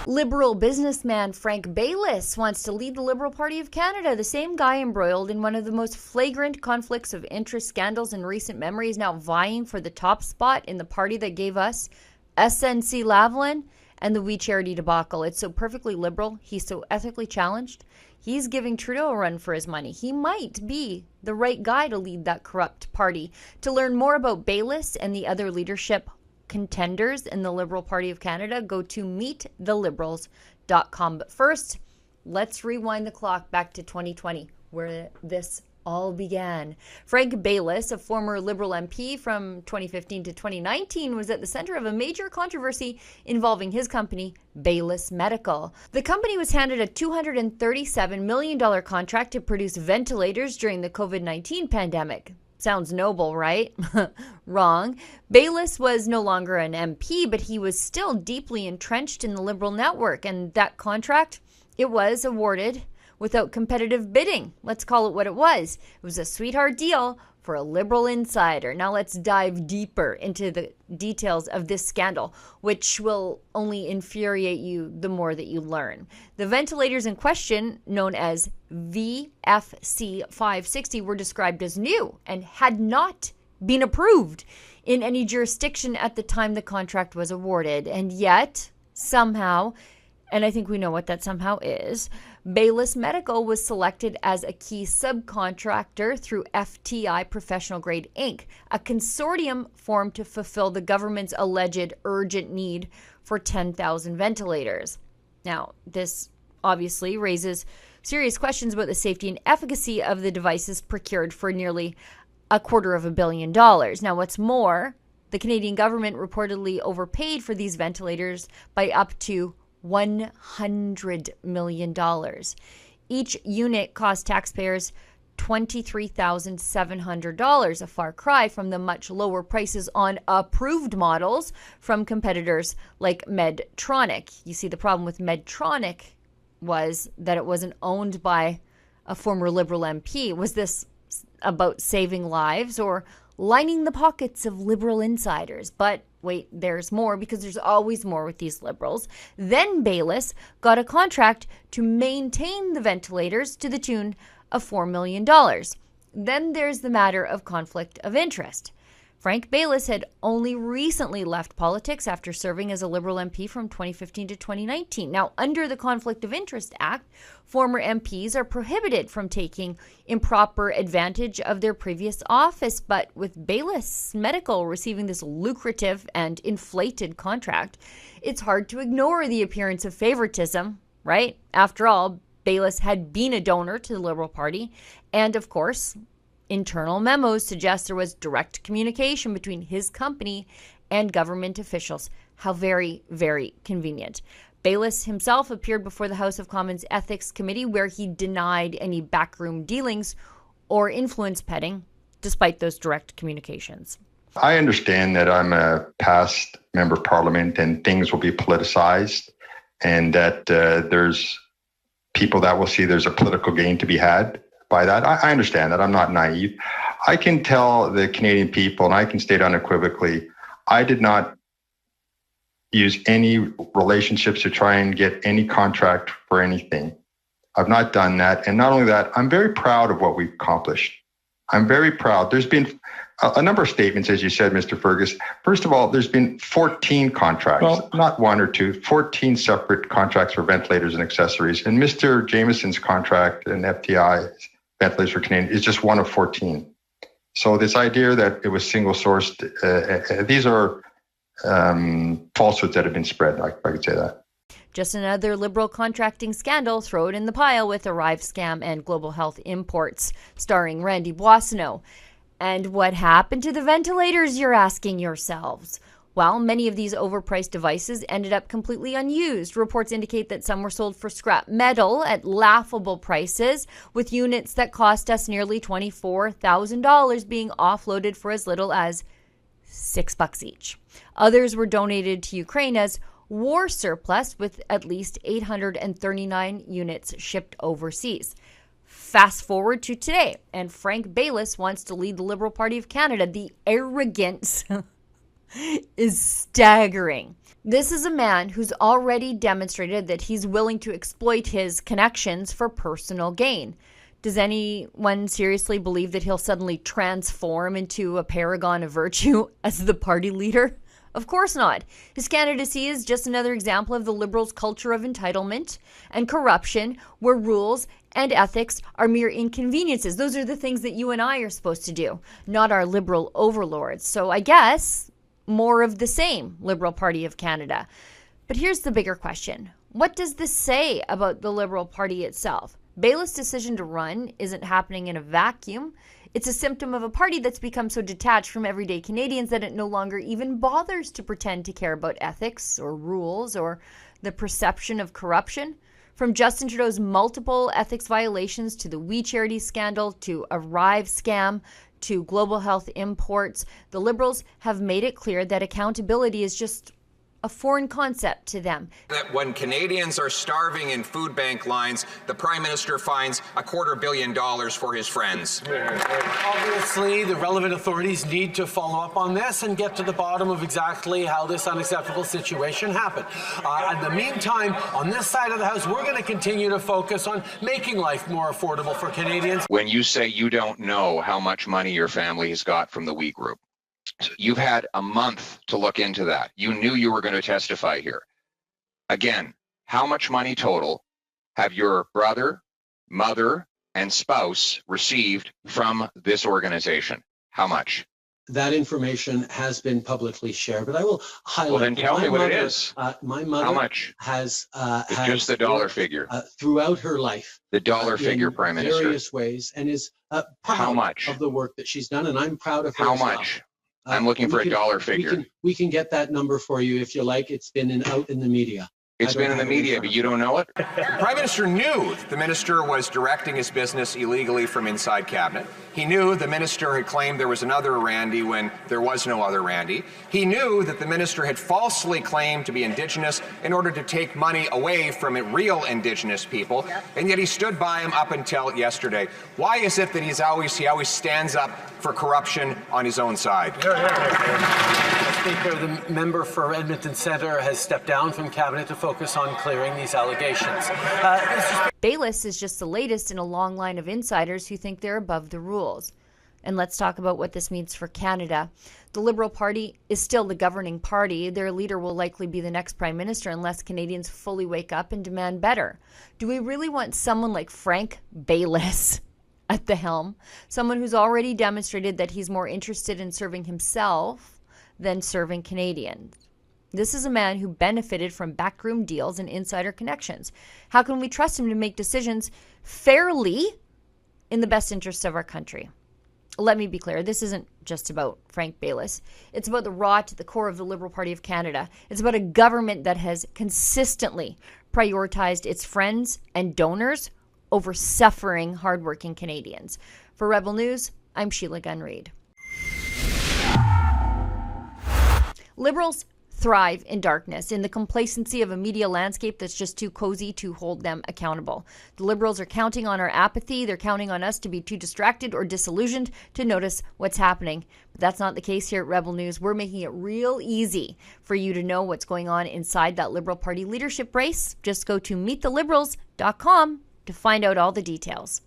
Liberal businessman Frank Bayliss wants to lead the Liberal Party of Canada. The same guy embroiled in one of the most flagrant conflicts of interest scandals in recent memory is now vying for the top spot in the party that gave us SNC Lavalin and the We Charity debacle. It's so perfectly liberal. He's so ethically challenged. He's giving Trudeau a run for his money. He might be the right guy to lead that corrupt party. To learn more about Baylis and the other leadership contenders in the Liberal Party of Canada, go to meetthe-liberals.com. But first, let's rewind the clock back to 2020, where this all began. Frank Bayliss, a former Liberal MP from 2015 to 2019, was at the center of a major controversy involving his company, Baylis Medical. The company was handed a $237 million contract to produce ventilators during the COVID-19 pandemic. Sounds noble, right? Wrong. Baylis was no longer an MP, but he was still deeply entrenched in the Liberal network, and that contract, it was awarded without competitive bidding. Let's call it what it was. It was a sweetheart deal for a Liberal insider. Now let's dive deeper into the details of this scandal, which will only infuriate you the more that you learn. The ventilators in question, known as VFC 560, were described as new and had not been approved in any jurisdiction at the time the contract was awarded. And yet, somehow, and I think we know what that somehow is, Baylis Medical was selected as a key subcontractor through FTI Professional Grade Inc., a consortium formed to fulfill the government's alleged urgent need for 10,000 ventilators. Now, this obviously raises serious questions about the safety and efficacy of the devices procured for nearly $250 million. Now, what's more, the Canadian government reportedly overpaid for these ventilators by up to $100 million. Each unit cost taxpayers $23,700, a far cry from the much lower prices on approved models from competitors like Medtronic. You see, the problem with Medtronic was that it wasn't owned by a former Liberal MP. Was this about saving lives or lining the pockets of Liberal insiders? But wait, there's more, because there's always more with these Liberals. Then Baylis got a contract to maintain the ventilators to the tune of $4 million. Then there's the matter of conflict of interest. Frank Bayliss had only recently left politics after serving as a Liberal MP from 2015 to 2019. Now, under the Conflict of Interest Act, former MPs are prohibited from taking improper advantage of their previous office. But with Baylis Medical receiving this lucrative and inflated contract, it's hard to ignore the appearance of favoritism, right? After all, Baylis had been a donor to the Liberal Party, and of course, internal memos suggest there was direct communication between his company and government officials. How very, very convenient. Baylis himself appeared before the House of Commons Ethics Committee, where he denied any backroom dealings or influence peddling, despite those direct communications. I understand that I'm a past member of Parliament and things will be politicized, and that there's people that will see there's a political gain to be had by that. I understand that. I'm not naive. I can tell the Canadian people, and I can state unequivocally, I did not use any relationships to try and get any contract for anything. I've not done that. And not only that, I'm very proud of what we've accomplished. I'm very proud. There's been a number of statements, as you said, Mr. Fergus. First of all, there's been 14 contracts, not one or two, 14 separate contracts for ventilators and accessories. And Mr. Jameson's contract and FTI ventilators for Canadian is just one of 14. So this idea that it was single sourced, these are falsehoods that have been spread, if I could say that. Just another Liberal contracting scandal. Throw it in the pile with Arrive Scam and Global Health Imports, starring Randy Boissonneau. And what happened to the ventilators, you're asking yourselves? Well, many of these overpriced devices ended up completely unused. Reports indicate that some were sold for scrap metal at laughable prices, with units that cost us nearly $24,000 being offloaded for as little as $6 each. Others were donated to Ukraine as war surplus, with at least 839 units shipped overseas. Fast forward to today, and Frank Bayliss wants to lead the Liberal Party of Canada. The arrogance is staggering. This is a man who's already demonstrated that he's willing to exploit his connections for personal gain. Does anyone seriously believe that he'll suddenly transform into a paragon of virtue as the party leader? Of course not. His candidacy is just another example of the Liberals' culture of entitlement and corruption, where rules and ethics are mere inconveniences. Those are the things that you and I are supposed to do, not our Liberal overlords. So I guess more of the same, Liberal Party of Canada. But here's the bigger question. What does this say about the Liberal Party itself? Baylis' decision to run isn't happening in a vacuum. It's a symptom of a party that's become so detached from everyday Canadians that it no longer even bothers to pretend to care about ethics or rules or the perception of corruption. From Justin Trudeau's multiple ethics violations to the We Charity scandal to a Rive scam to global health imports, the Liberals have made it clear that accountability is just a foreign concept to them. That when Canadians are starving in food bank lines, the Prime Minister finds $250 million for his friends. Obviously, the relevant authorities need to follow up on this and get to the bottom of exactly how this unacceptable situation happened. In the meantime, on this side of the House, we're going to continue to focus on making life more affordable for Canadians. When you say you don't know how much money your family has got from the We Group, you've had a month to look into that. You knew you were going to testify here. Again, how much money total have your brother, mother, and spouse received from this organization? How much? That information has been publicly shared, but I will highlight. Well, then tell me what it is. My mother how much? has just the dollar figure. Throughout her life. The dollar figure, Prime Minister. In various ways, and is proud how much? of the work that she's done, and I'm proud of her. How much? I'm looking for a dollar figure. We can get that number for you if you like. It's been out in the media. It's been in the media, but you don't know it? The Prime Minister knew the Minister was directing his business illegally from inside Cabinet. He knew the Minister had claimed there was another Randy when there was no other Randy. He knew that the Minister had falsely claimed to be Indigenous in order to take money away from real Indigenous people, and yet he stood by him up until yesterday. Why is it that he always stands up for corruption on his own side? Speaker, the member for Edmonton Centre has stepped down from Cabinet to focus on clearing these allegations. Baylis is just the latest in a long line of insiders who think they're above the rules. And let's talk about what this means for Canada. The Liberal Party is still the governing party. Their leader will likely be the next Prime Minister unless Canadians fully wake up and demand better. Do we really want someone like Frank Bayliss at the helm? Someone who's already demonstrated that he's more interested in serving himself than serving Canadians. This is a man who benefited from backroom deals and insider connections. How can we trust him to make decisions fairly in the best interests of our country? Let me be clear, this isn't just about Frank Bayliss. It's about the rot at the core of the Liberal Party of Canada. It's about a government that has consistently prioritized its friends and donors over suffering, hardworking Canadians. For Rebel News, I'm Sheila Gunn Reid. Liberals thrive in darkness, in the complacency of a media landscape that's just too cozy to hold them accountable. The Liberals are counting on our apathy. They're counting on us to be too distracted or disillusioned to notice what's happening. But that's not the case here at Rebel News. We're making it real easy for you to know what's going on inside that Liberal Party leadership race. Just go to meettheliberals.com to find out all the details.